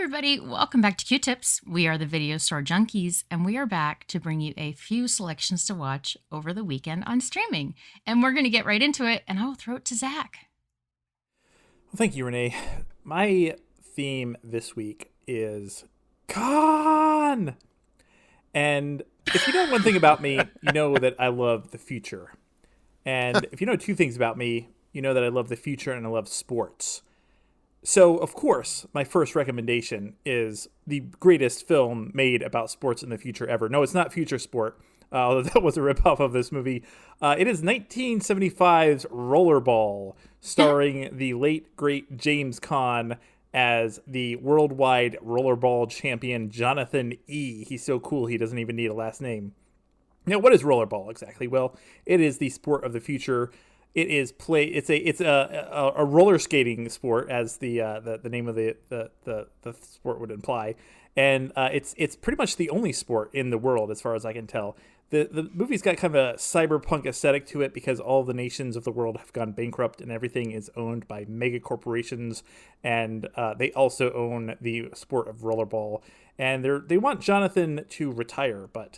everybody, welcome back to Q-Tips. We are the Video Store Junkies, and we are back to bring you a few selections to watch over the weekend on streaming. And we're going to get right into it, and I will throw it to Zach. Well, thank you, Renee. My theme this week is Khan! And if you know one thing about me, you know that I love the future. And if you know two things about me, you know that I love the future and I love sports. So, of course, my first recommendation is the greatest film made about sports in the future ever. No, it's not Future Sport, although that was a ripoff of this movie. It is 1975's Rollerball, starring the late, great James Caan as the worldwide rollerball champion Jonathan E. He's so cool, he doesn't even need a last name. Now, what is rollerball exactly? Well, it is the sport of the future. It is It's a roller skating sport, as the name of the sport would imply, and it's pretty much the only sport in the world as far as I can tell. The movie's got kind of a cyberpunk aesthetic to it because all the nations of the world have gone bankrupt and everything is owned by mega corporations, and they also own the sport of rollerball. And they want Jonathan to retire, but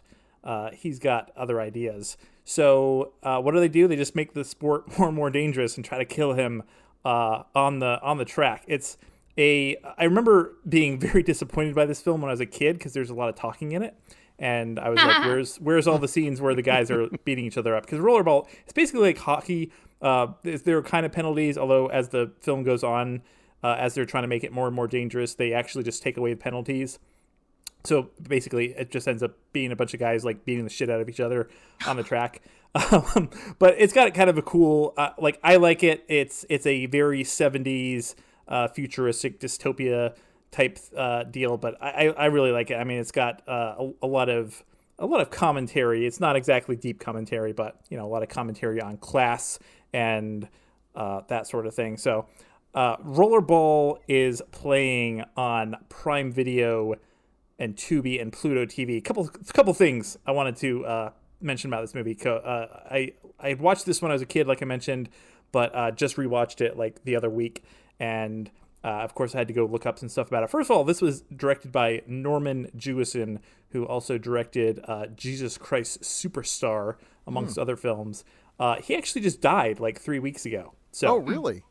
he's got other ideas. So what do? They just make the sport more and more dangerous and try to kill him on the track. I remember being very disappointed by this film when I was a kid because there's a lot of talking in it. And I was like, where's all the scenes where the guys are beating each other up? Because rollerball, it's basically like hockey. There are kind of penalties, although as the film goes on, as they're trying to make it more and more dangerous, they actually just take away the penalties. So basically, it just ends up being a bunch of guys like beating the shit out of each other on the track. But it's got kind of a cool, I like it. It's a very 70s futuristic dystopia type deal, but I really like it. I mean, it's got a lot of commentary. It's not exactly deep commentary, but a lot of commentary on class and that sort of thing. So Rollerball is playing on Prime Video and Tubi and Pluto TV. A couple things I wanted to mention about this movie. I had watched this when I was a kid, like I mentioned, but just rewatched it like the other week, and of course I had to go look up some stuff about it. First of all, this was directed by Norman Jewison, who also directed Jesus Christ Superstar, amongst other films. He actually just died like 3 weeks ago. So, oh, really?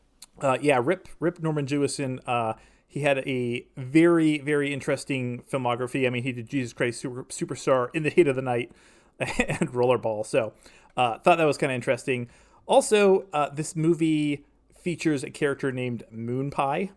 Yeah, rip Norman Jewison. He had a very, very interesting filmography. I mean, he did Jesus Christ Superstar, In the Heat of the Night, and Rollerball. So thought that was kind of interesting. Also, this movie features a character named Moon Pie,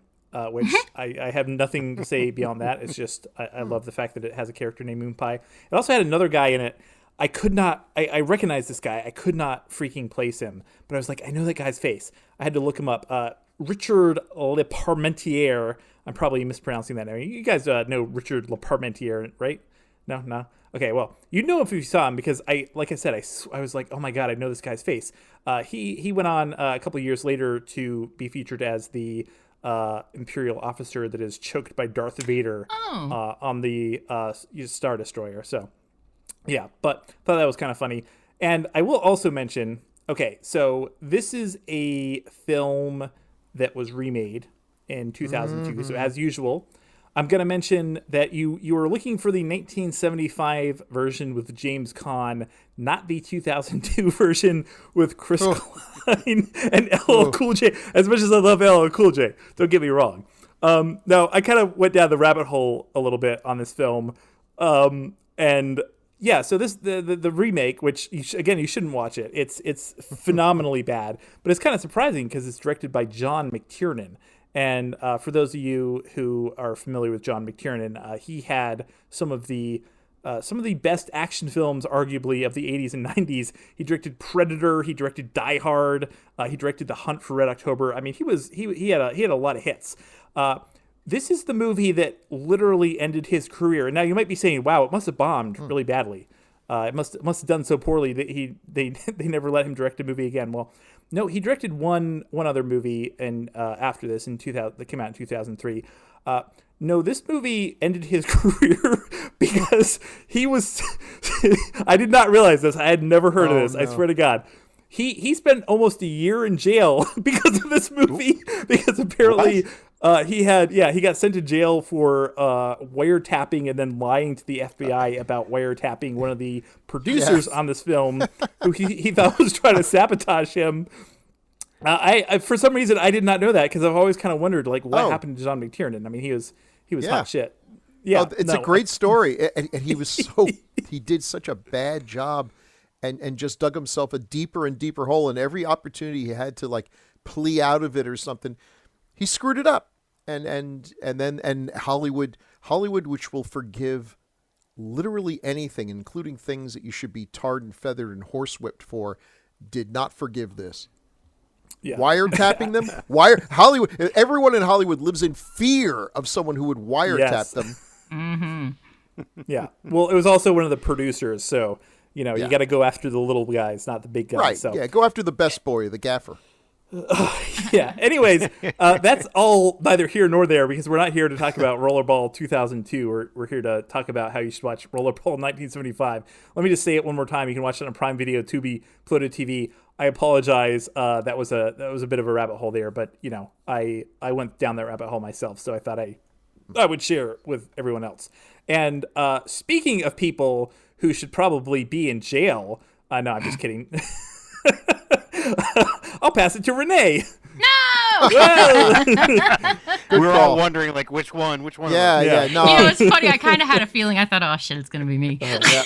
which I have nothing to say beyond that. It's just I love the fact that it has a character named Moon Pie. It also had another guy in it. I recognized this guy. I could not freaking place him. But I was like, I know that guy's face. I had to look him up. Richard Leparmentier. I'm probably mispronouncing that name. You guys know Richard Leparmentier, right? No? Okay, well, you know if you saw him because I was like, oh my God, I know this guy's face. He went on a couple of years later to be featured as the Imperial officer that is choked by Darth Vader on the Star Destroyer. So, yeah, but thought that was kind of funny. And I will also mention, okay, so this is a film that was remade in 2002. Mm-hmm. So as usual, I'm going to mention that you were looking for the 1975 version with James Caan, not the 2002 version with Chris Klein and LL Cool J. As much as I love LL Cool J, don't get me wrong. No, I kind of went down the rabbit hole a little bit on this film. And yeah, so this the remake, which you shouldn't watch it. It's phenomenally bad, but it's kind of surprising because it's directed by John McTiernan. And for those of you who are familiar with John McTiernan, he had some of the best action films, arguably, of the 80s and 90s. He directed Predator. He directed Die Hard. He directed The Hunt for Red October. I mean, he had a lot of hits. This is the movie that literally ended his career. And now you might be saying, wow, it must have bombed really badly. It must have done so poorly that they never let him direct a movie again. Well, no, he directed one other movie and after this in 2000 that came out in 2003. No, this movie ended his career because he was. I did not realize this. I had never heard of this. No. I swear to God. He spent almost a year in jail because of this movie. Because apparently He got sent to jail for wiretapping and then lying to the FBI about wiretapping one of the producers on this film, who he thought was trying to sabotage him. I for some reason I did not know that, because I've always kind of wondered what happened to John McTiernan. I mean, he was hot shit. Yeah, it's a great story, and he was he did such a bad job, and just dug himself a deeper and deeper hole, and every opportunity he had to plea out of it or something, he screwed it up. And then Hollywood, which will forgive literally anything, including things that you should be tarred and feathered and horsewhipped for, did not forgive this. Yeah. Wiretapping them? Hollywood. Everyone in Hollywood lives in fear of someone who would wiretap them. Mm-hmm. Yeah. Well, it was also one of the producers, so you got to go after the little guys, not the big guys. Right. So. Yeah. Go after the best boy, the gaffer. Yeah. Anyways, that's all neither here nor there, because we're not here to talk about Rollerball 2002. We're here to talk about how you should watch Rollerball 1975. Let me just say it one more time. You can watch it on Prime Video, Tubi, Pluto TV. I apologize. That was a bit of a rabbit hole there, but I went down that rabbit hole myself, so I thought I would share it with everyone else. And speaking of people who should probably be in jail, no, I'm just kidding. I'll pass it to Renee. No! We're all wondering, which one? Yeah, no. It's funny. I kind of had a feeling. I thought, oh, shit, it's going to be me. Yeah.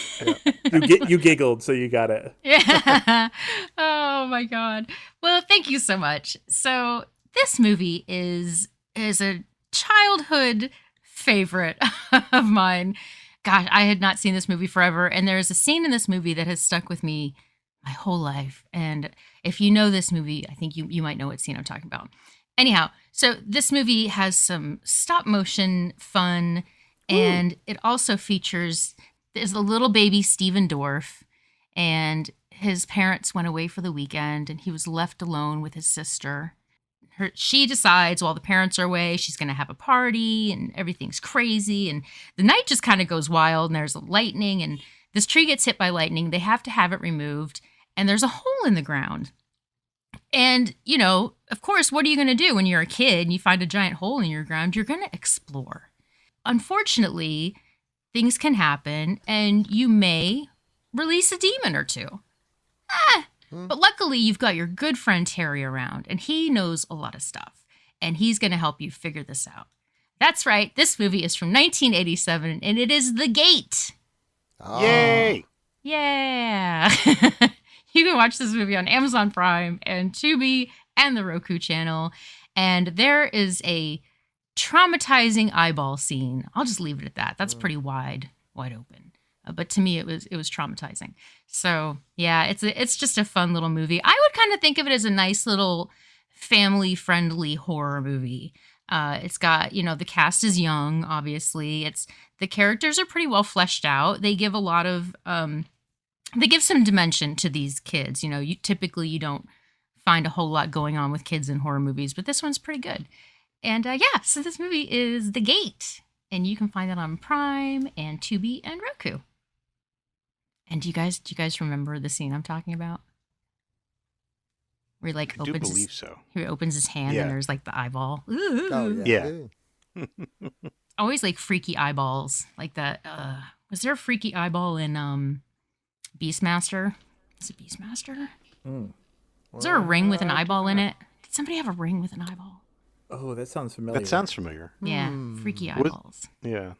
You giggled, so you got it. Yeah. Oh, my God. Well, thank you so much. So this movie is a childhood favorite of mine. Gosh, I had not seen this movie forever. And there's a scene in this movie that has stuck with me my whole life. And if you know this movie, I think you might know what scene I'm talking about. Anyhow, so this movie has some stop motion fun, and it also features, there's a little baby Steven Dorff, and his parents went away for the weekend, and he was left alone with his sister. She decides while the parents are away, she's going to have a party, and everything's crazy, and the night just kind of goes wild, and there's lightning, and this tree gets hit by lightning. They have to have it removed, and there's a hole in the ground. And, of course, what are you going to do when you're a kid and you find a giant hole in your ground? You're going to explore. Unfortunately, things can happen, and you may release a demon or two. But luckily, you've got your good friend Terry around, and he knows a lot of stuff, and he's going to help you figure this out. That's right. This movie is from 1987, and it is The Gate. Oh. Yay! Yeah. You can watch this movie on Amazon Prime and Tubi and the Roku channel. And there is a traumatizing eyeball scene. I'll just leave it at that. That's pretty wide open. But to me, it was traumatizing. So yeah, it's just a fun little movie. I would kind of think of it as a nice little family-friendly horror movie. It's got, the cast is young, obviously. The characters are pretty well fleshed out. They give a lot of, they give some dimension to these kids. You typically don't find a whole lot going on with kids in horror movies, but this one's pretty good. And so this movie is The Gate, and you can find it on Prime and Tubi and Roku. And do you guys remember the scene I'm talking about? Where he I do believe so. He opens his hand and there's the eyeball. Ooh. Oh, yeah. Always freaky eyeballs like that. Was there a freaky eyeball in Beastmaster? Is it Beastmaster? Is there a ring with an eyeball in it? Did somebody have a ring with an eyeball? Oh, that sounds familiar. That sounds familiar. Yeah, freaky eyeballs. Yeah.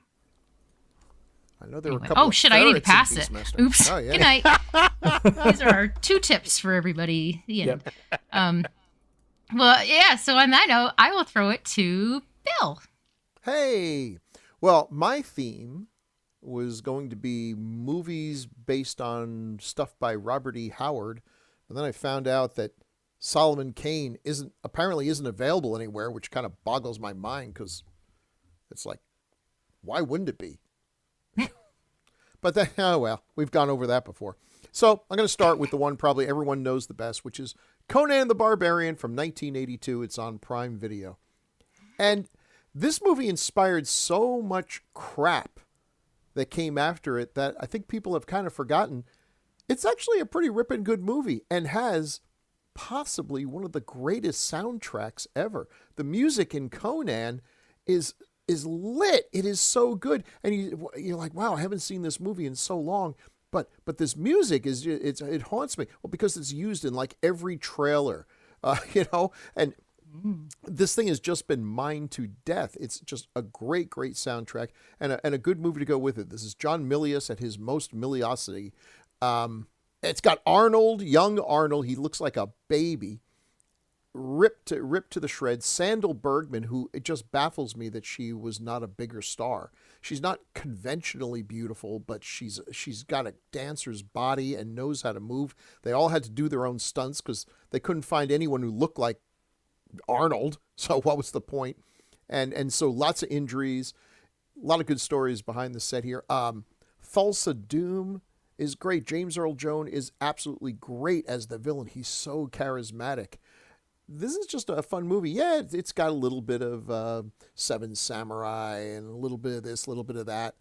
I know there were a couple. Oh shit! I need to pass it. Oops. Oh, yeah. Good night. These are our 2 tips for everybody. Yep. Well, yeah. So on that note, I will throw it to Bill. Hey, well, my theme was going to be movies based on stuff by Robert E. Howard, and then I found out that Solomon Kane apparently isn't available anywhere, which kind of boggles my mind because it's why wouldn't it be? But then, oh well, we've gone over that before. So I'm going to start with the one probably everyone knows the best, which is Conan the Barbarian from 1982. It's on Prime Video. And this movie inspired so much crap that came after it that I think people have kind of forgotten. It's actually a pretty ripping good movie and has possibly one of the greatest soundtracks ever. The music in Conan is lit. It is so good, and you're like, wow, I haven't seen this movie in so long. But this music it haunts me. Well, because it's used in like every trailer, and this thing has just been mined to death. It's just a great soundtrack and a good movie to go with it. This is John Milius at his most Miliosity. It's got Arnold, young Arnold. He looks like a baby, ripped to the shreds. Sandal Bergman, who it just baffles me that she was not a bigger star. She's not conventionally beautiful, but she's got a dancer's body and knows how to move. They all had to do their own stunts because they couldn't find anyone who looked like Arnold. So what was the point? And so lots of injuries, a lot of good stories behind the set here. Thulsa Doom is great. James Earl Jones is absolutely great as the villain. He's so charismatic. This is just a fun movie. Yeah, it's got a little bit of Seven Samurai and a little bit of this, a little bit of that.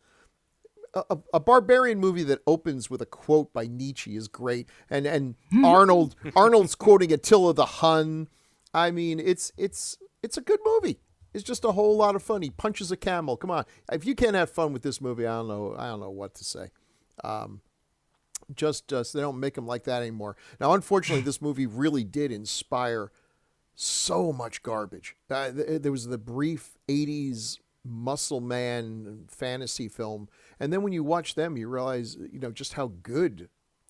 A barbarian movie that opens with a quote by Nietzsche is great. And Arnold's quoting Attila the Hun. I mean, it's a good movie. It's just a whole lot of fun. He punches a camel. Come on. If you can't have fun with this movie, I don't know what to say. Just they don't make them like that anymore. Now, unfortunately, this movie really did inspire so much garbage. There was the brief 80s muscle man fantasy film. And then when you watch them, you realize, just how good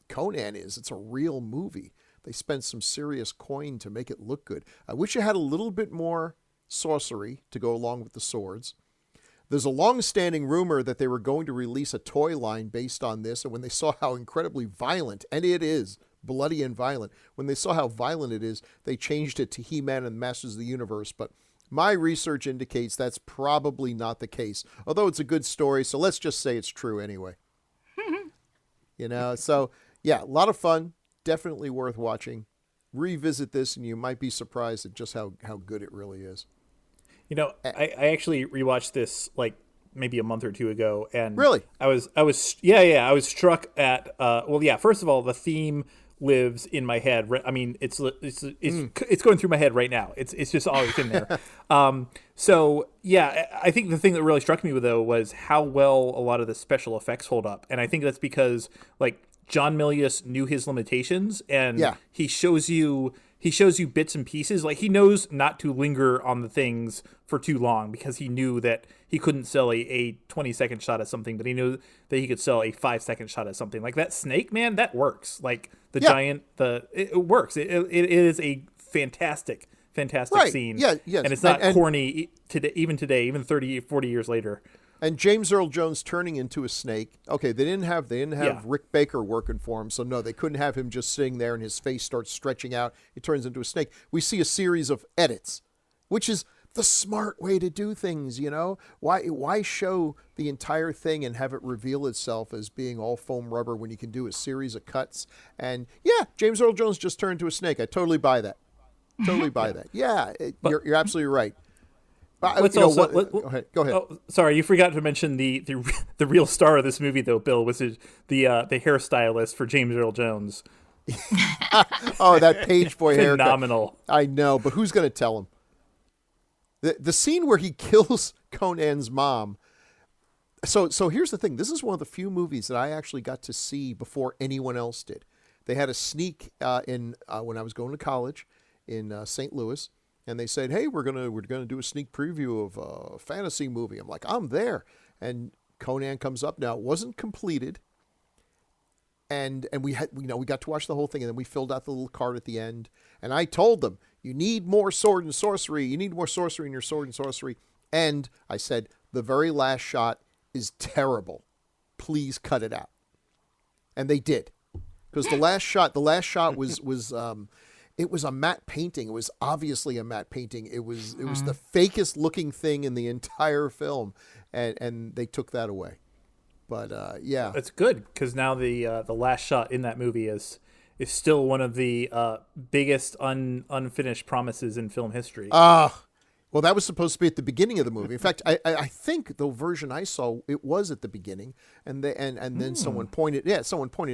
Conan is. It's a real movie. They spent some serious coin to make it look good. I wish it had a little bit more sorcery to go along with the swords. There's a long-standing rumor that they were going to release a toy line based on this, and when they saw how incredibly violent, and it is, bloody and violent, when they saw how violent it is, they changed it to He-Man and Masters of the Universe, but my research indicates that's probably not the case, although it's a good story, so let's just say it's true anyway. So, yeah, a lot of fun, definitely worth watching. Revisit this, and you might be surprised at just how good it really is. I actually rewatched this like maybe a month or two ago, and really, I was struck at first of all, the theme lives in my head. I mean, it's going through my head right now. It's just always in there. So yeah, I think the thing that really struck me though was how well a lot of the special effects hold up, and I think that's because like John Milius knew his limitations, and he shows you bits and pieces. Like he knows not to linger on the things for too long because he knew that he couldn't sell a 20-second shot at something, but he knew that he could sell a 5-second shot at something. Like that snake, man, that works. Like the giant, it works. It is a fantastic scene. Yeah, yes. And it's not corny today, even 30, 40 years later. And James Earl Jones turning into a snake. Okay, they didn't have Rick Baker working for him, so no, they couldn't have him just sitting there and his face starts stretching out. It turns into a snake. We see a series of edits, which is the smart way to do things, Why show the entire thing and have it reveal itself as being all foam rubber when you can do a series of cuts? And yeah, James Earl Jones just turned into a snake. I totally buy that. Yeah, you're absolutely right. Go ahead. Oh, sorry, you forgot to mention the real star of this movie, though, Bill, was the hairstylist for James Earl Jones. Oh, that page boy haircut. Phenomenal. I know, but who's going to tell him? The scene where he kills Conan's mom. So here's the thing. This is one of the few movies that I actually got to see before anyone else did. They had a sneak when I was going to college in St. Louis. And they said, "Hey, we're gonna do a sneak preview of a fantasy movie." I'm like, "I'm there." And Conan comes up. Now it wasn't completed, and we got to watch the whole thing, and then we filled out the little card at the end. And I told them, "You need more sword and sorcery. You need more sorcery in your sword and sorcery." And I said, "The very last shot is terrible. Please cut it out." And they did, because the last shot was. It was a matte painting. It was obviously a matte painting. It was the fakest looking thing in the entire film, and they took that away. But yeah, it's good because now the last shot in that movie is still one of the biggest unfinished promises in film history. Well, that was supposed to be at the beginning of the movie. In fact, I think the version I saw, it was at the beginning, and then someone pointed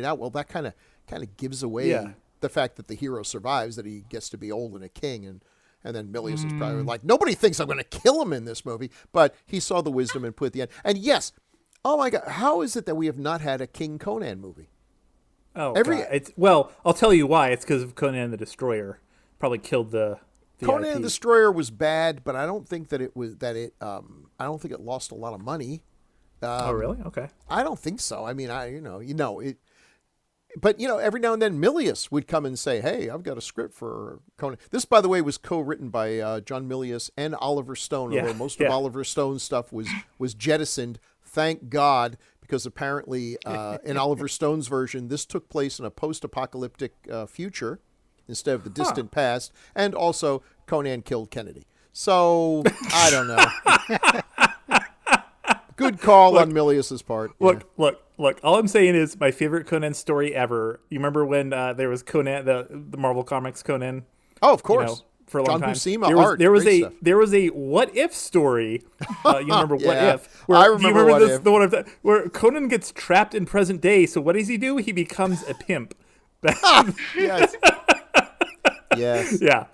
out, well, that kind of gives away the fact that the hero survives, that he gets to be old and a king, and then Milius is probably like, nobody thinks I'm going to kill him in this movie, but he saw the wisdom and put the end. And yes, oh my God, how is it that we have not had a King Conan movie? Oh, God. I'll tell you why. It's because of Conan the Destroyer. Probably killed the Conan IP. the Destroyer was bad, but I don't think that I don't think it lost a lot of money. Oh, really? Okay. I don't think so. I mean, it. But every now and then Milius would come and say, "Hey, I've got a script for Conan." This, by the way, was co-written by John Milius and Oliver Stone. Although most of Oliver Stone's stuff was jettisoned. Thank God, because apparently in Oliver Stone's version, this took place in a post-apocalyptic future instead of the distant past, and also Conan killed Kennedy. So I don't know. Good call on Milius's part. Look. All I'm saying is my favorite Conan story ever. You remember when there was Conan, the Marvel Comics Conan? Oh, of course. For a long John time. Buscema art. There was a What If story. You remember What If? I remember What If. The one where Conan gets trapped in present day. So what does he do? He becomes a pimp. Yes. Yes. Yeah.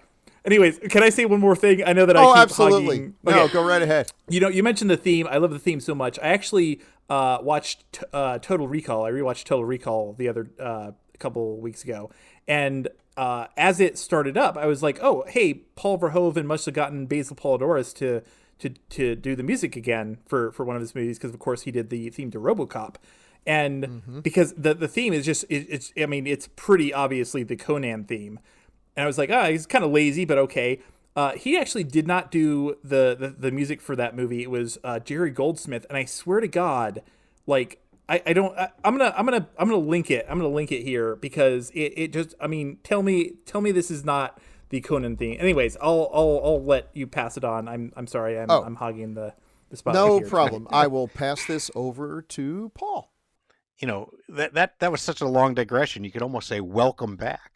Anyways, can I say one more thing? I know that I keep absolutely. hogging. No, Okay. go right ahead. You mentioned the theme. I love the theme so much. I actually watched Total Recall. I rewatched Total Recall the other couple weeks ago, and as it started up, I was like, "Oh, hey, Paul Verhoeven must have gotten Basil Polidoris to do the music again for one of his movies, because of course he did the theme to RoboCop." And because the theme is just it's pretty obviously the Conan theme. And I was like, he's kind of lazy, but okay. He actually did not do the music for that movie. It was Jerry Goldsmith, and I swear to God, like I'm gonna link it. I'm gonna link it here because it just, tell me this is not the Conan theme. Anyways, I'll let you pass it on. I'm sorry, I'm hogging the spot. No problem. I will pass this over to Paul. That was such a long digression. You could almost say welcome back.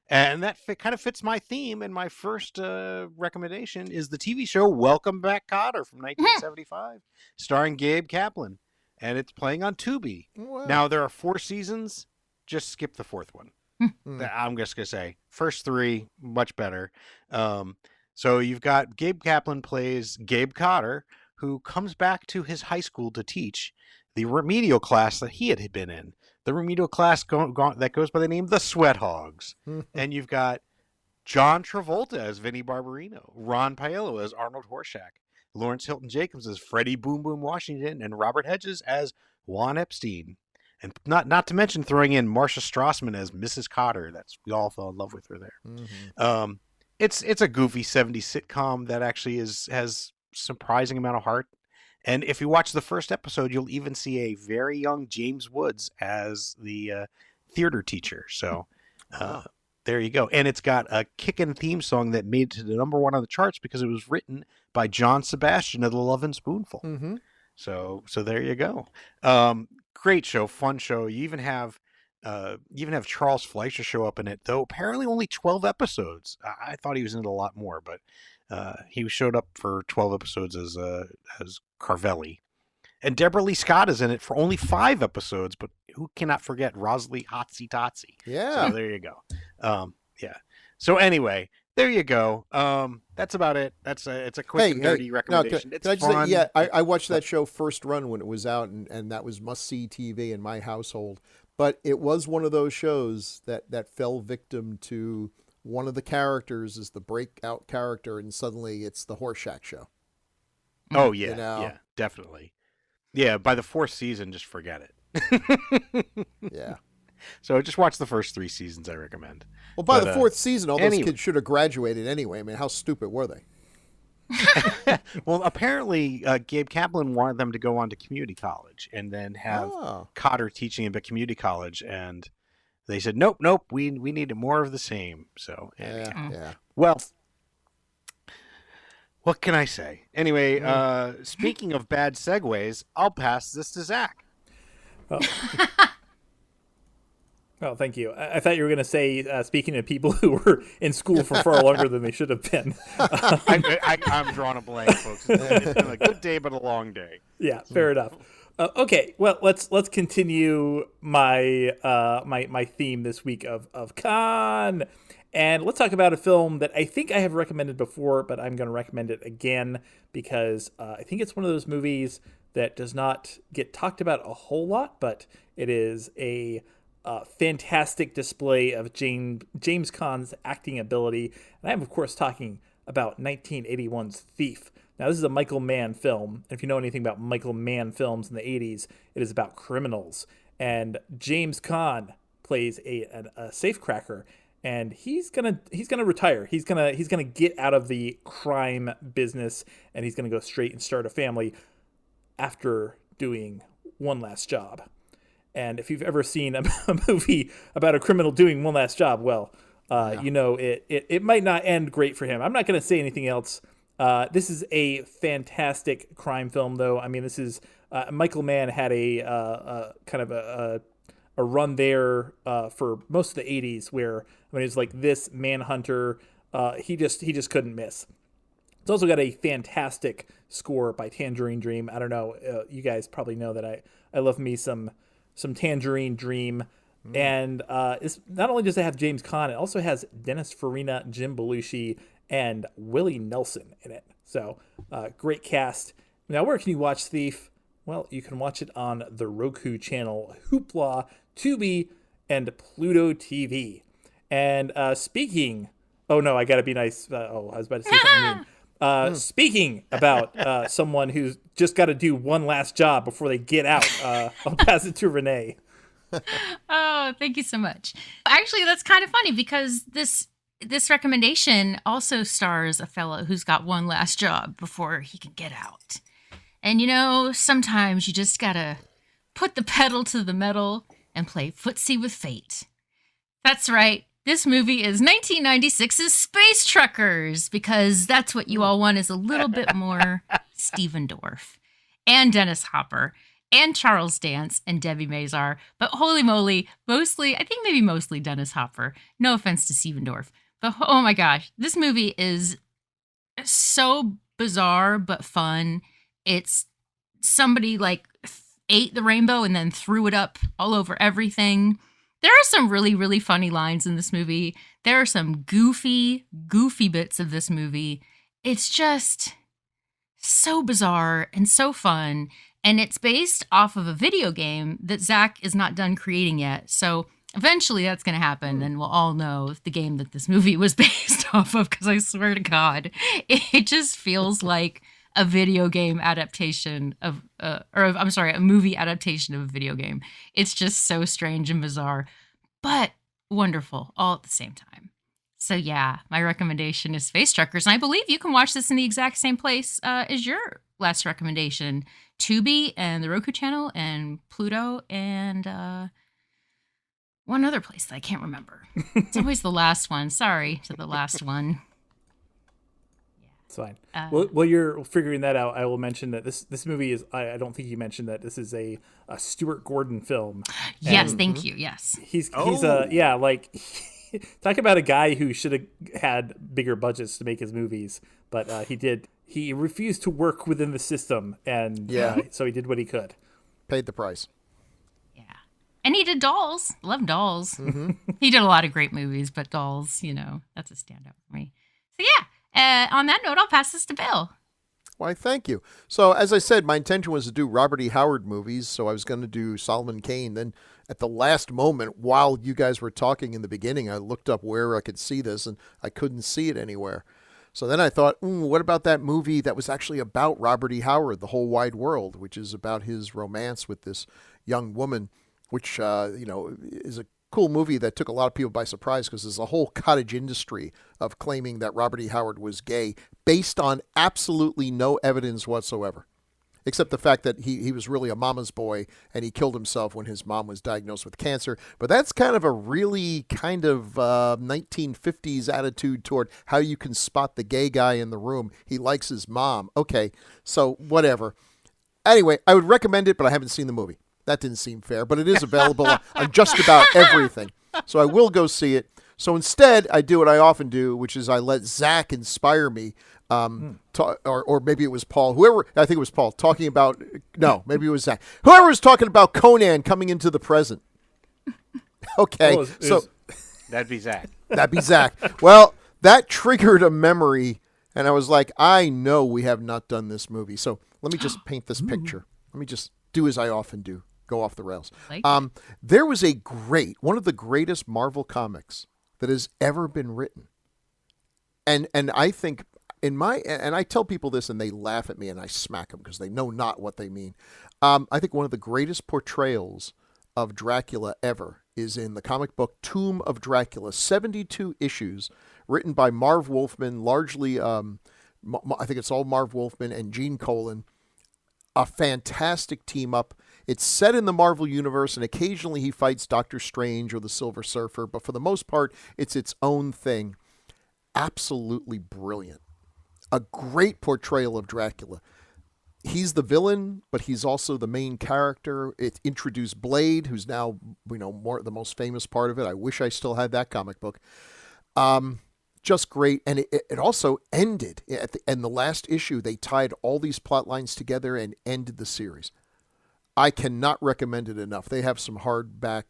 And that kind of fits my theme. And my first recommendation is the TV show Welcome Back, Kotter from 1975, starring Gabe Kaplan. And it's playing on Tubi. Wow. Now, there are 4 seasons. Just skip the 4th one. I'm just going to say, first 3, much better. So you've got Gabe Kaplan plays Gabe Kotter, who comes back to his high school to teach the remedial class that he had been in. The remedial class that goes by the name the Sweat Hogs. And you've got John Travolta as Vinnie Barbarino, Ron Paolo as Arnold Horshack, Lawrence Hilton Jacobs as Freddie Boom Boom Washington, and Robert Hedges as Juan Epstein. And not to mention throwing in Marcia Strassman as Mrs. Cotter. We all fell in love with her there. It's a goofy 70s sitcom that actually has surprising amount of heart. And if you watch the first episode, you'll even see a very young James Woods as the theater teacher. So there you go. And it's got a kickin' theme song that made it to the #1 on the charts because it was written by John Sebastian of the Lovin' Spoonful. Mm-hmm. So there you go. Great show, fun show. You even have Charles Fleischer show up in it, though apparently only 12 episodes. I thought he was in it a lot more, but he showed up for 12 episodes as Carvelli. And Deborah Lee Scott is in it for only 5 episodes, but who cannot forget Rosalie Hotsy Totsy? Yeah. So there you go. Yeah. So anyway, there you go. That's about it. It's a quick and dirty recommendation. It's can I just fun. say, I watched that show first run when it was out, and that was must-see TV in my household. But it was one of those shows that fell victim to one of the characters is the breakout character, and suddenly it's the Horshack show. Oh, yeah. Yeah, definitely. Yeah, by the 4th season, just forget it. Yeah. So just watch the first 3 seasons, I recommend. Well, by the 4th season, all those kids should have graduated anyway. I mean, how stupid were they? Well, apparently, Gabe Kaplan wanted them to go on to community college and then have Cotter teaching him at community college, and they said, nope, we needed more of the same. So, yeah. Well, what can I say? Anyway, speaking of bad segues, I'll pass this to Zach. Oh, thank you. I thought you were going to say, speaking of people who were in school for far longer than they should have been. I'm drawing a blank, folks. It's been a good day, but a long day. Yeah, fair enough. Okay, well, let's continue my my theme this week of Khan, and let's talk about a film that I think I have recommended before, but I'm going to recommend it again because I think it's one of those movies that does not get talked about a whole lot, but it is a fantastic display of James Caan's acting ability, and I'm of course talking about 1981's Thief. Now, this is a Michael Mann film. And if you know anything about Michael Mann films in the 80s, it is about criminals. And James Caan plays a safecracker, and he's gonna retire. He's gonna get out of the crime business, and he's gonna go straight and start a family after doing one last job. And if you've ever seen a movie about a criminal doing one last job, well, you know it might not end great for him. I'm not gonna say anything else. This is a fantastic crime film, though. I mean, this is Michael Mann had a kind of a run there for most of the 80s, where I mean, it was like this Manhunter. He just couldn't miss. It's also got a fantastic score by Tangerine Dream. I don't know, you guys probably know that I love me some Tangerine Dream. And it's not only does it have James Caan, it also has Dennis Farina, Jim Belushi, and Willie Nelson in it. So, great cast. Now, where can you watch Thief? Well, you can watch it on the Roku channel, Hoopla, Tubi, and Pluto TV. And speaking... Oh, no, I gotta be nice. I was about to say something mean. Speaking about someone who's just got to do one last job before they get out, I'll pass it to Renee. Oh, thank you so much. Actually, that's kind of funny because this recommendation also stars a fellow who's got one last job before he can get out. And you know, sometimes you just gotta put the pedal to the metal and play footsie with fate. That's right. This movie is 1996's Space Truckers, because that's what you all want, is a little bit more Stephen Dorff and Dennis Hopper and Charles Dance and Debbie Mazar. But holy moly, mostly Dennis Hopper. No offense to Stephen Dorff. But oh my gosh, this movie is so bizarre but fun. It's somebody like ate the rainbow and then threw it up all over everything. There are some really, really funny lines in this movie. There are some goofy bits of this movie. It's just so bizarre and so fun. And it's based off of a video game that Zach is not done creating yet. So eventually that's going to happen, and we'll all know the game that this movie was based off of, because I swear to God, it just feels like a video game adaptation of, a movie adaptation of a video game. It's just so strange and bizarre, but wonderful all at the same time. So yeah, my recommendation is Space Truckers, and I believe you can watch this in the exact same place as your last recommendation, Tubi and the Roku channel and Pluto and one other place that I can't remember. It's always the last one. Sorry to the last one. It's fine. While you're figuring that out, I will mention that this movie is, I don't think you mentioned that this is a Stuart Gordon film. Yes, thank you. Yes. He's talk about a guy who should have had bigger budgets to make his movies, but he refused to work within the system, and so he did what he could. Paid the price. Yeah. And he did Dolls. Love Dolls. Mm-hmm. He did a lot of great movies, but Dolls, that's a standout for me. So yeah. On that note, I'll pass this to Bill. Why, thank you. So, as I said, my intention was to do Robert E. Howard movies, so I was going to do Solomon Kane. Then, at the last moment, while you guys were talking in the beginning, I looked up where I could see this, and I couldn't see it anywhere. So then I thought, what about that movie that was actually about Robert E. Howard, The Whole Wide World, which is about his romance with this young woman, which, is a cool movie that took a lot of people by surprise, because there's a whole cottage industry of claiming that Robert E. Howard was gay based on absolutely no evidence whatsoever, except the fact that he was really a mama's boy and he killed himself when his mom was diagnosed with cancer. But that's kind of a really kind of 1950s attitude toward how you can spot the gay guy in the room. He likes his mom. Okay, so whatever. Anyway, I would recommend it, but I haven't seen the movie. that didn't seem fair, but it is available on just about everything. So I will go see it. So instead, I do what I often do, which is I let Zach inspire me, or maybe it was Paul, I think it was Paul, talking about, no, maybe it was Zach. Whoever was talking about Conan coming into the present. Okay, Well, That'd be Zach. that'd be Zach. Well, that triggered a memory, and I was like, I know we have not done this movie. So let me just paint this picture. Let me just do as I often do, go off the rails. There was one of the greatest Marvel comics that has ever been written. And I think and I tell people this and they laugh at me and I smack them because they know not what they mean. I think one of the greatest portrayals of Dracula ever is in the comic book Tomb of Dracula, 72 issues written by Marv Wolfman, largely, I think it's all Marv Wolfman and Gene Colan. A fantastic team up. It's set in the Marvel Universe, and occasionally he fights Doctor Strange or the Silver Surfer, but for the most part, it's its own thing. Absolutely brilliant. A great portrayal of Dracula. He's the villain, but he's also the main character. It introduced Blade, who's now, the most famous part of it. I wish I still had that comic book. Just great. And it also ended in the last issue. They tied all these plot lines together and ended the series. I cannot recommend it enough. They have some hardback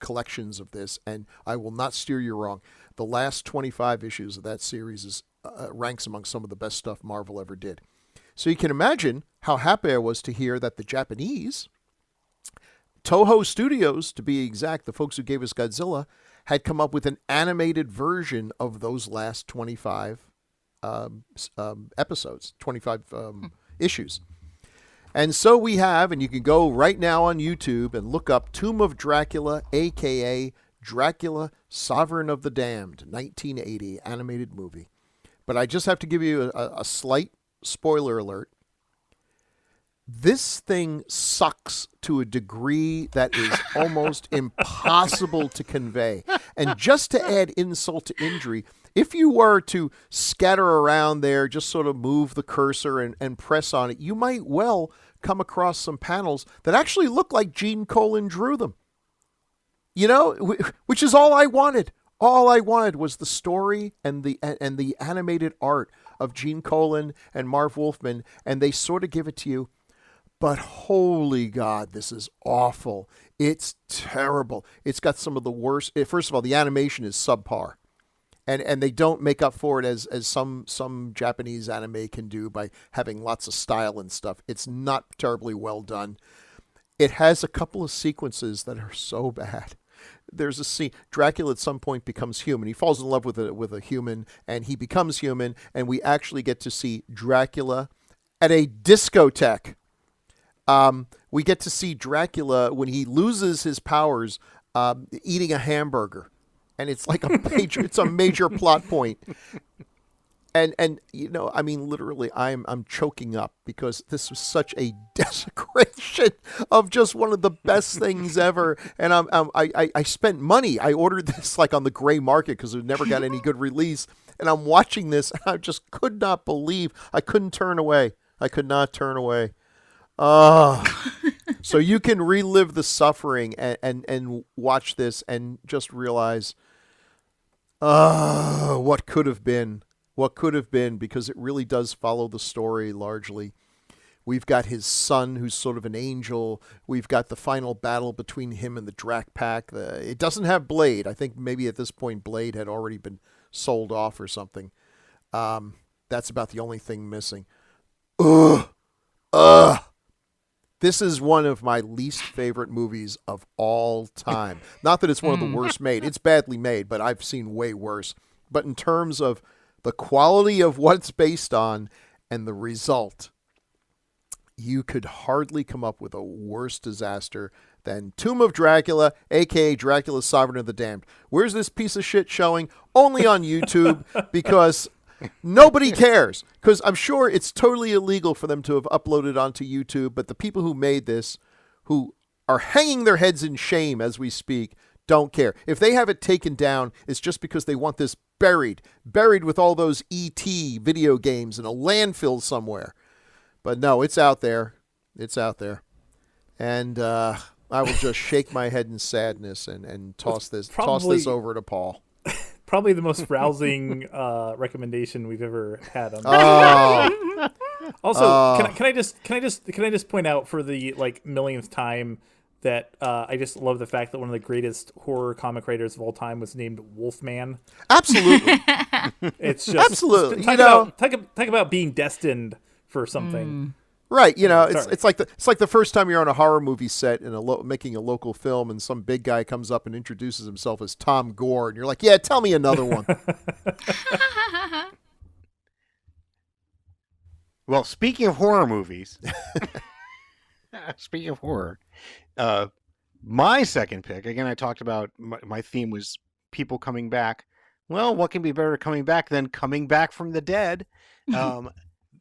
collections of this, and I will not steer you wrong. The last 25 issues of that series ranks among some of the best stuff Marvel ever did. So you can imagine how happy I was to hear that the Japanese, Toho Studios, to be exact, the folks who gave us Godzilla, had come up with an animated version of those last 25 episodes, 25 issues. And so we have, and you can go right now on YouTube and look up Tomb of Dracula, a.k.a. Dracula, Sovereign of the Damned, 1980 animated movie. But I just have to give you a slight spoiler alert. This thing sucks to a degree that is almost impossible to convey. And just to add insult to injury, if you were to scatter around there, just sort of move the cursor and press on it, you might well come across some panels that actually look like Gene Colan drew them. Which is all I wanted. All I wanted was the story and the animated art of Gene Colan and Marv Wolfman, and they sort of give it to you. But holy God, this is awful. It's terrible. It's got some of the worst. First of all, the animation is subpar. And they don't make up for it as some Japanese anime can do by having lots of style and stuff. It's not terribly well done. It has a couple of sequences that are so bad. There's a scene, Dracula at some point becomes human. He falls in love with a human, and he becomes human, and we actually get to see Dracula at a discotheque. We get to see Dracula when he loses his powers, eating a hamburger. And it's like it's a major plot point. And literally I'm choking up because this was such a desecration of just one of the best things ever. And I spent money. I ordered this like on the gray market because it never got any good release. And I'm watching this and I just could not believe I couldn't turn away. I could not turn away. So you can relive the suffering and watch this and just realize what could have been, because it really does follow the story largely. We've got his son, who's sort of an angel. We've got the final battle between him and the Drac Pack. It doesn't have Blade. I think maybe at this point Blade had already been sold off or something. That's about the only thing missing. This is one of my least favorite movies of all time. Not that it's one of the worst made. It's badly made, but I've seen way worse. But in terms of the quality of what it's based on and the result, you could hardly come up with a worse disaster than Tomb of Dracula, a.k.a. Dracula, Sovereign of the Damned. Where's this piece of shit showing? Only on YouTube, because nobody cares, because I'm sure it's totally illegal for them to have uploaded onto YouTube, but the people who made this, who are hanging their heads in shame as we speak, don't care. If they have it taken down, it's just because they want this buried with all those E.T. video games in a landfill somewhere. But no, it's out there. It's out there. and I will just shake my head in sadness and toss this over to Paul. Probably the most rousing recommendation we've ever had on. Oh, Also, can I just point out for the millionth time that I just love the fact that one of the greatest horror comic writers of all time was named Wolfman. absolutely. It's just Absolutely. Talk about being destined for something. Right, Sorry. it's like the first time you're on a horror movie set and making a local film, and some big guy comes up and introduces himself as Tom Gore, and you're like, "Yeah, tell me another one." Well, speaking of horror movies, speaking of horror, my second pick, again, I talked about my theme was people coming back. Well, what can be better coming back than coming back from the dead?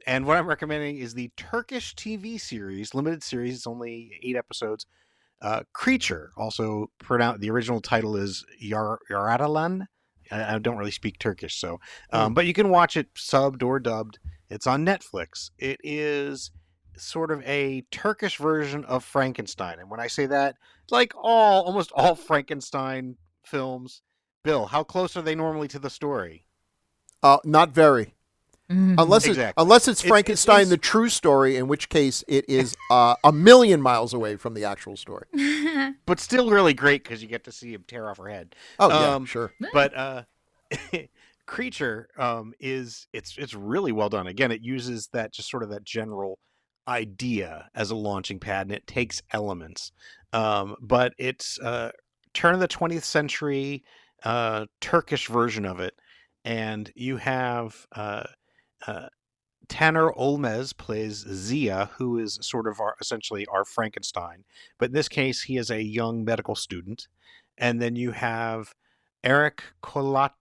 And what I'm recommending is the Turkish TV series, limited series. It's only 8 episodes. Creature, also pronounced. The original title is Yaratalan. I don't really speak Turkish, so but you can watch it subbed or dubbed. It's on Netflix. It is sort of a Turkish version of Frankenstein, and when I say that, like almost all Frankenstein films, Bill, how close are they normally to the story? Not very. Unless it's Frankenstein, it's the true story, in which case it is a million miles away from the actual story. But still really great because you get to see him tear off her head. Oh, yeah, sure. But Creature it's really well done. Again, it uses that just sort of that general idea as a launching pad, and it takes elements. But it's turn of the 20th century Turkish version of it, and you have Taner Olmez plays Zia, who is sort of essentially our Frankenstein, but in this case he is a young medical student. And then you have Eric Kolchak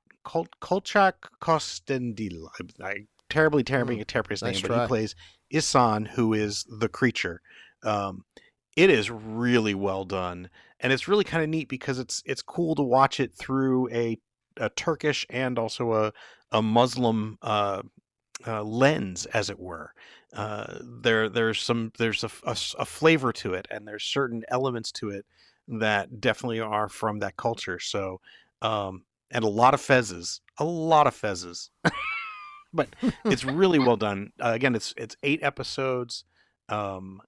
Kostendil. I terribly interpret his Nice name, try. but he plays Isan, who is the creature. It is really well done, and it's really kind of neat because it's cool to watch it through a Turkish and also a Muslim lens, as it were. There's a flavor to it, and there's certain elements to it that definitely are from that culture. So, and a lot of fezzes, but it's really well done. Again, it's 8 episodes. And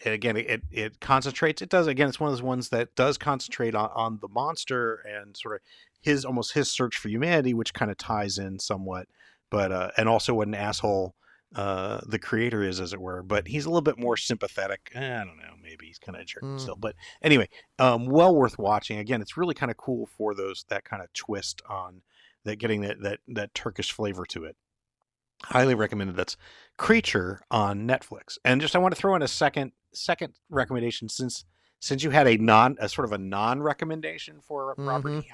again, it concentrates. It does. Again, it's one of those ones that does concentrate on the monster and sort of his search for humanity, which kind of ties in somewhat. But and also what an asshole the creator is, as it were. But he's a little bit more sympathetic. I don't know. Maybe he's kind of a jerk still. But anyway, well worth watching. Again, it's really kind of cool for that kind of twist on that, getting that Turkish flavor to it. Highly recommended. That's Creature on Netflix. And just I want to throw in a second recommendation, since you had a sort of a non-recommendation for Robert E.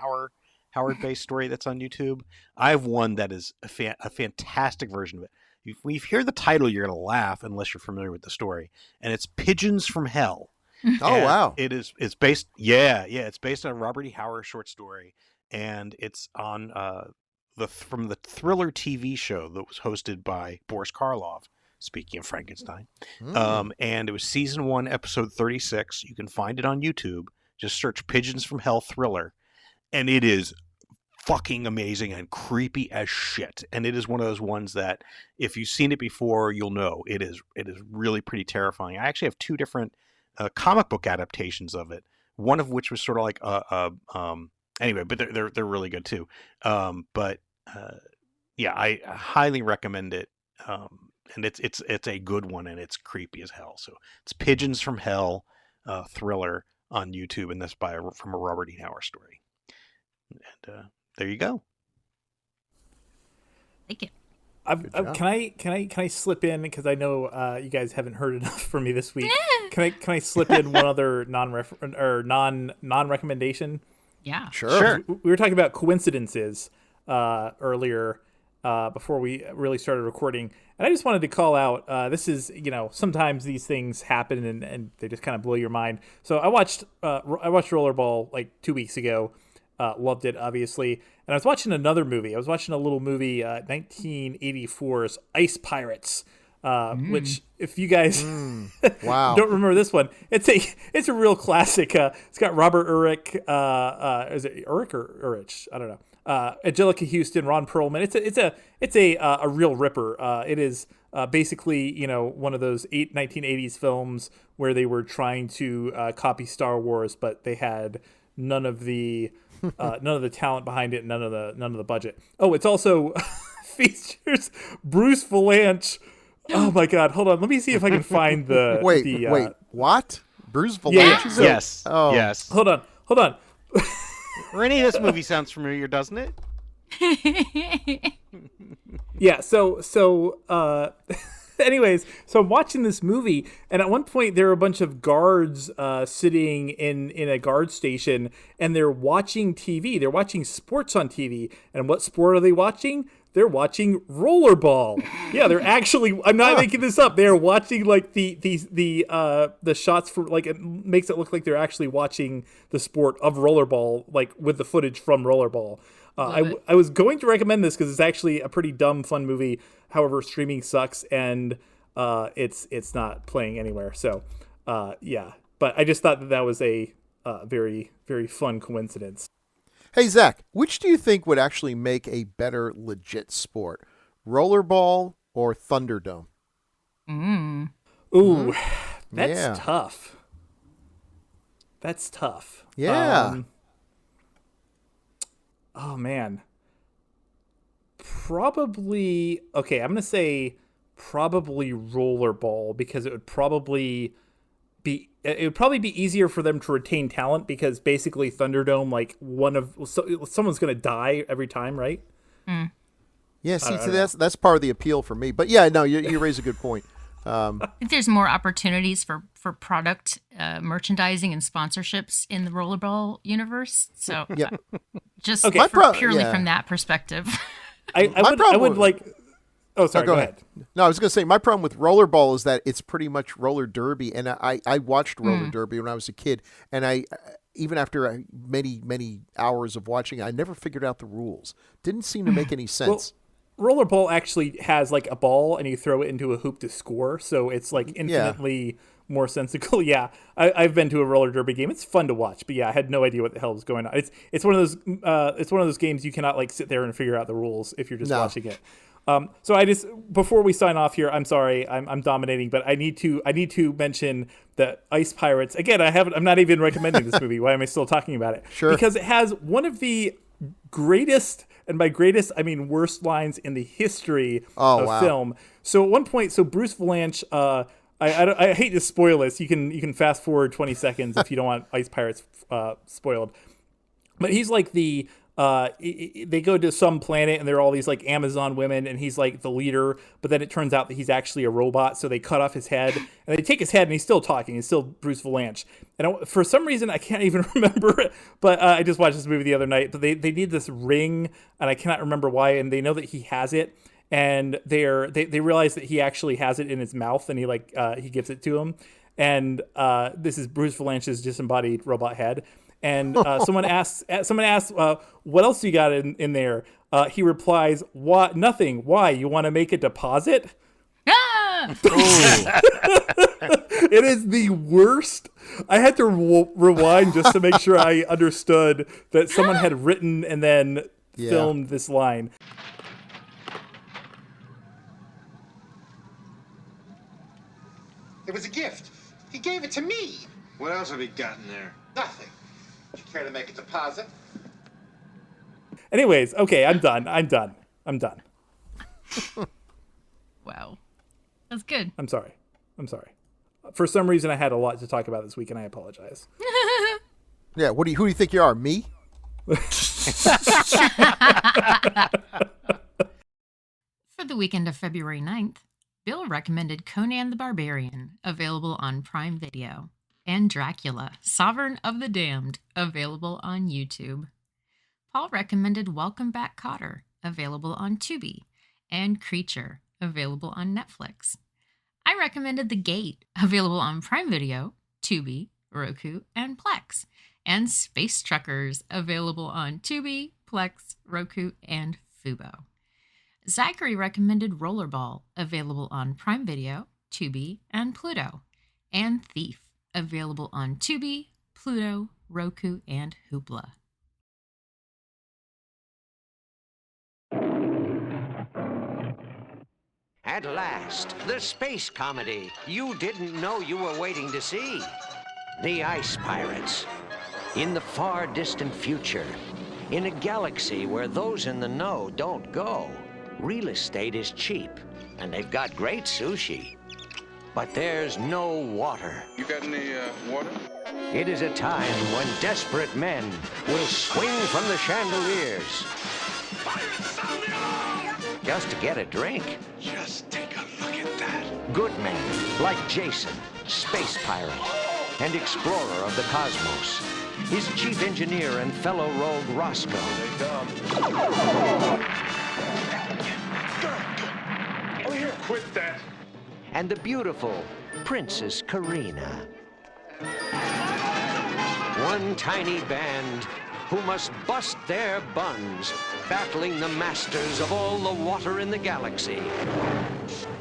Howard based story that's on YouTube. I have one that is a fantastic version of it. If you hear the title, you're going to laugh unless you're familiar with the story. And it's Pigeons from Hell. Oh, wow. It's based it's based on a Robert E. Howard short story, and it's on from the Thriller TV show that was hosted by Boris Karloff. Speaking of Frankenstein, and it was season 1, episode 36. You can find it on YouTube. Just search "Pigeons from Hell" Thriller, and it is fucking amazing and creepy as shit. And it is one of those ones that if you've seen it before, you'll know it is really pretty terrifying. I actually have 2 different comic book adaptations of it. One of which was sort of like anyway, but they're really good too. But I highly recommend it. And it's a good one, and it's creepy as hell. So it's Pigeons from Hell Thriller on YouTube, and that's from a Robert E. Howard story. And there you go. Thank you. Can I slip in, because I know you guys haven't heard enough from me this week. Can I slip in one other non recommendation? Yeah. Sure. We were talking about coincidences earlier before we really started recording, and I just wanted to call out. This is, sometimes these things happen and they just kind of blow your mind. So I watched Rollerball like 2 weeks ago. Loved it, obviously. And I was watching another movie. I was watching a little movie, 1984's Ice Pirates, which if you guys Wow. don't remember this one, it's a real classic. It's got Robert Urich, is it Urich or Urich? I don't know. Angelica Houston, Ron Perlman. It's a real ripper. It is basically one of those 1980s films where they were trying to copy Star Wars, but they had none of the talent behind it, none of the budget. Oh, it's also features Bruce Valanche. Oh my God! Hold on, let me see if I can find the Wait, what? Bruce Valanche? Yeah. is in- Yes. Oh. Yes. Hold on. Rennie, this movie sounds familiar, doesn't it? Yeah. So anyways, so I'm watching this movie, and at one point there are a bunch of guards sitting in a guard station, and they're watching TV. They're watching sports on TV, and what sport are they watching? They're watching rollerball. Yeah, they're actually. I'm not making this up. They're watching like the shots for like it makes it look like they're actually watching the sport of rollerball, like with the footage from rollerball. I was going to recommend this because it's actually a pretty dumb, fun movie. However, streaming sucks and it's not playing anywhere. So yeah, but I just thought that was a very, very fun coincidence. Hey, Zach, which do you think would actually make a better legit sport? Rollerball or Thunderdome? Ooh, that's Yeah. tough. That's tough. Yeah. Oh man. Probably okay, I'm gonna say probably rollerball because it would probably be easier for them to retain talent because basically Thunderdome, like someone's gonna die every time, right? Yeah, see, I don't that's part of the appeal for me. But yeah, no, you raise a good point. I think there's more opportunities for product merchandising and sponsorships in the rollerball universe. So Yeah. just Okay. purely yeah. from that perspective. I problem would with- like. Oh, sorry. go Go ahead. ahead. No, I was going to say my problem with rollerball is that it's pretty much roller derby, and I watched roller derby when I was a kid, and I even after many hours of watching, I never figured out the rules. Didn't seem to make any sense. Rollerball actually has like a ball, and you throw it into a hoop to score, so it's like infinitely more sensical. Yeah, I've been to a roller derby game. It's fun to watch, but yeah, I had no idea what the hell was going on. It's one of those games you cannot like sit there and figure out the rules if you're just No. watching it. So before we sign off here, I'm sorry, I'm dominating, but I need to mention that Ice Pirates again. I'm not even recommending this movie. Why am I still talking about it? Sure. Because it has one of the greatest, and by greatest I mean worst lines in the history of wow. film. So at one point, Bruce Valanche, I hate to spoil this. You can fast forward 20 seconds if you don't want Ice Pirates spoiled. But he's like they go to some planet and there are all these like Amazon women and he's like the leader, but then it turns out that he's actually a robot. So they cut off his head and they take his head and he's still talking. He's still Bruce Valanche. And for some reason, I can't even remember it, but I just watched this movie the other night, but they need this ring and I cannot remember why. And they know that he has it. And they realize that he actually has it in his mouth and he gives it to him. And this is Bruce Valanche's disembodied robot head. And someone asks, what else you got in there? He replies, "What? Nothing. Why? You want to make a deposit?" Ah! It is the worst. I had to rewind just to make sure I understood that someone had written and then filmed this line. It was a gift. He gave it to me. What else have you got in there? Nothing. Would you care to make a deposit? Anyways, okay, I'm done. Wow. That's good. I'm sorry. For some reason, I had a lot to talk about this week, and I apologize. Yeah, who do you think you are? Me? For the weekend of February 9th, Bill recommended Conan the Barbarian, available on Prime Video, and Dracula, Sovereign of the Damned, available on YouTube. Paul recommended Welcome Back, Kotter, available on Tubi, and Creature, available on Netflix. I recommended The Gate, available on Prime Video, Tubi, Roku, and Plex, and Space Truckers, available on Tubi, Plex, Roku, and Fubo. Zachary recommended Rollerball, available on Prime Video, Tubi, and Pluto. And Thief, available on Tubi, Pluto, Roku, and Hoopla. At last, the space comedy you didn't know you were waiting to see. The Ice Pirates. In the far distant future, in a galaxy where those in the know don't go, real estate is cheap, and they've got great sushi. But there's no water. You got any water? It is a time when desperate men will swing from the chandeliers just to get a drink. Just take a look at that. Good men like Jason, space pirate and explorer of the cosmos. His chief engineer and fellow rogue Roscoe. Oh, here, quit that. And the beautiful Princess Karina. One tiny band who must bust their buns, battling the masters of all the water in the galaxy.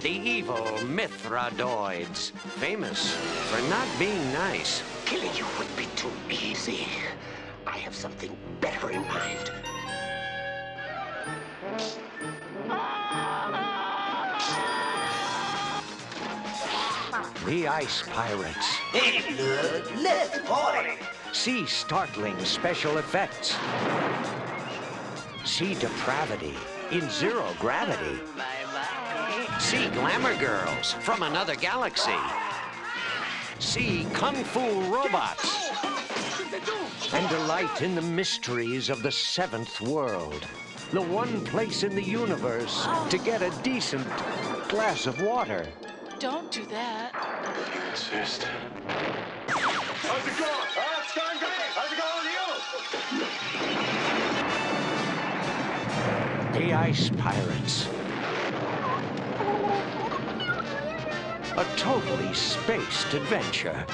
The evil Mithradoids, famous for not being nice. Killing you would be too easy. I have something better in mind. The Ice Pirates. See startling special effects. See depravity in zero gravity. See glamour girls from another galaxy. See kung fu robots. And delight in the mysteries of the seventh world. The one place in the universe to get a decent glass of water. Don't do that. Insist. How's it going? Oh, it's going great. How's it going with you? The Ice Pirates. A totally spaced adventure.